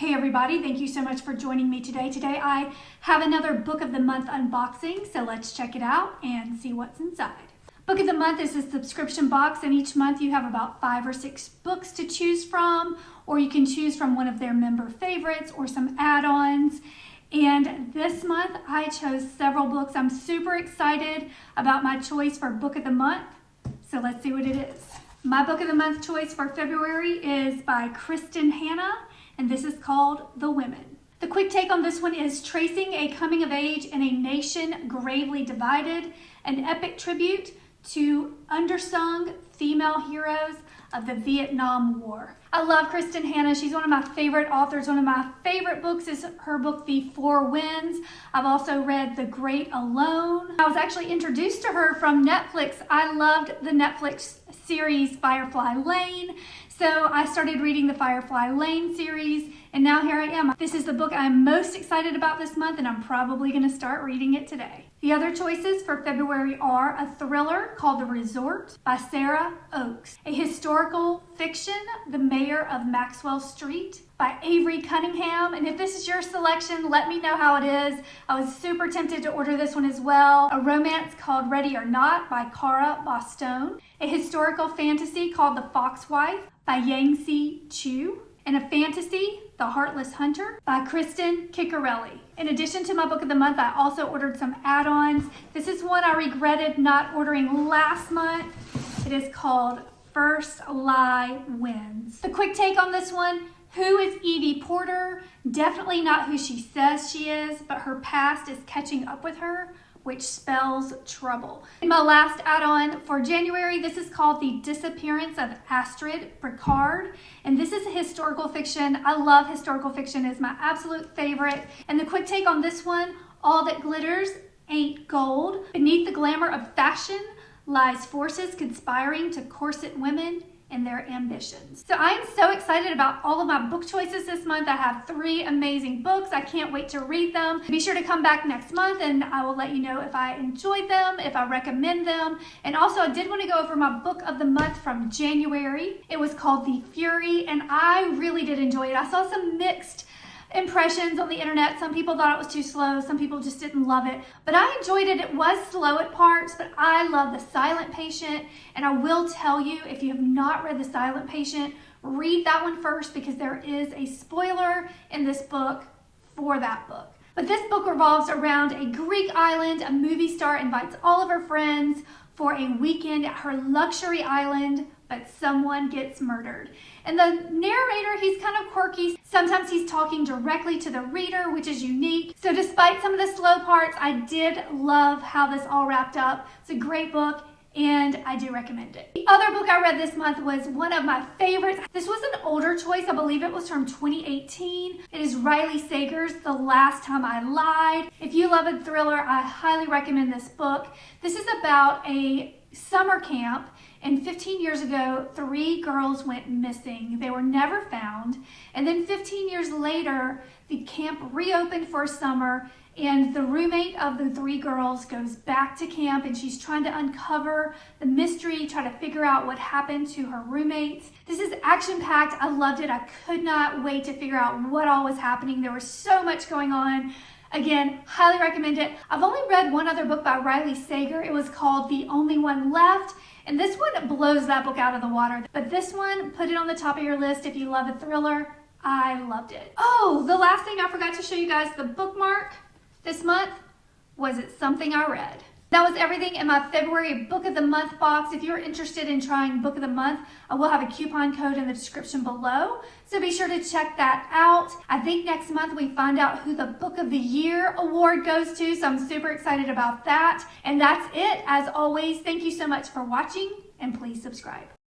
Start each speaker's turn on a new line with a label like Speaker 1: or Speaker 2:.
Speaker 1: Hey everybody, thank you so much for joining me today. Today I have another Book of the Month unboxing, so let's check it out and see what's inside. Book of the Month is a subscription box, and each month you have about 5 or 6 books to choose from, or you can choose from one of their member favorites or some add-ons. And this month I chose several books. I'm super excited about my choice for Book of the Month, so let's see what it is. My Book of the Month choice for February is by Kristin Hannah, and this is called The Women. The quick take on this one is tracing a coming of age in a nation gravely divided, an epic tribute to undersung female heroes of the Vietnam War. I love Kristin Hannah. She's one of my favorite authors. One of my favorite books is her book, The Four Winds. I've also read The Great Alone. I was actually introduced to her from Netflix. I loved the Netflix series Firefly Lane. So I started reading the Firefly Lane series, and now here I am. This is the book I'm most excited about this month, and I'm probably going to start reading it today. The other choices for February are a thriller called The Resort by Sarah Oakes, a historical fiction, The Mayor of Maxwell Street by Avery Cunningham. And if this is your selection, let me know how it is. I was super tempted to order this one as well. A romance called Ready or Not by Cara Bostone, a historical fantasy called The Foxwife by Yangtze Chu, and a fantasy, The Heartless Hunter by Kristen Ciccarelli. In addition to my Book of the Month, I also ordered some add-ons. This is one I regretted not ordering last month. It is called First Lie Wins. The quick take on this one: who is Evie Porter? Definitely not who she says she is, but her past is catching up with her, which spells trouble. In my last add-on for January, this is called The Disappearance of Astrid Picard, and this is a historical fiction. I love historical fiction. It's my absolute favorite. And the quick take on this one: all that glitters ain't gold. Beneath the glamour of fashion lies forces conspiring to corset women and their ambitions. So I am so excited about all of my book choices this month. I have 3 amazing books. I can't wait to read them. Be sure to come back next month and I will let you know if I enjoyed them, if I recommend them. And also I did want to go over my Book of the Month from January. It was called The Fury, and I really did enjoy it. I saw some mixed impressions on the internet. Some people thought it was too slow. Some people just didn't love it. But I enjoyed it. It was slow at parts, but I love The Silent Patient. And I will tell you, if you have not read The Silent Patient, read that one first, because there is a spoiler in this book for that book. But this book revolves around a Greek island. A movie star invites all of her friends for a weekend at her luxury island, but someone gets murdered. And the narrator, he's kind of quirky. Sometimes he's talking directly to the reader, which is unique. So despite some of the slow parts, I did love how this all wrapped up. It's a great book, and I do recommend it. The other book I read this month was one of my favorites. This was an older choice. I believe it was from 2018. It is Riley Sager's The Last Time I Lied. If you love a thriller, I highly recommend this book. This is about a summer camp, and 15 years ago, 3 girls went missing. They were never found. And then 15 years later, the camp reopened for summer, and the roommate of the 3 girls goes back to camp, and she's trying to uncover the mystery, try to figure out what happened to her roommates. This is action-packed. I loved it. I could not wait to figure out what all was happening. There was so much going on. Again, highly recommend it. I've only read one other book by Riley Sager. It was called The Only One Left, and this one blows that book out of the water. But this one, put it on the top of your list if you love a thriller. I loved it. Oh, the last thing I forgot to show you guys, the bookmark this month was It's Something I Read. That was everything in my February Book of the Month box. If you're interested in trying Book of the Month, I will have a coupon code in the description below, so be sure to check that out. I think next month we find out who the Book of the Year award goes to, so I'm super excited about that. And that's it. As always, thank you so much for watching, and please subscribe.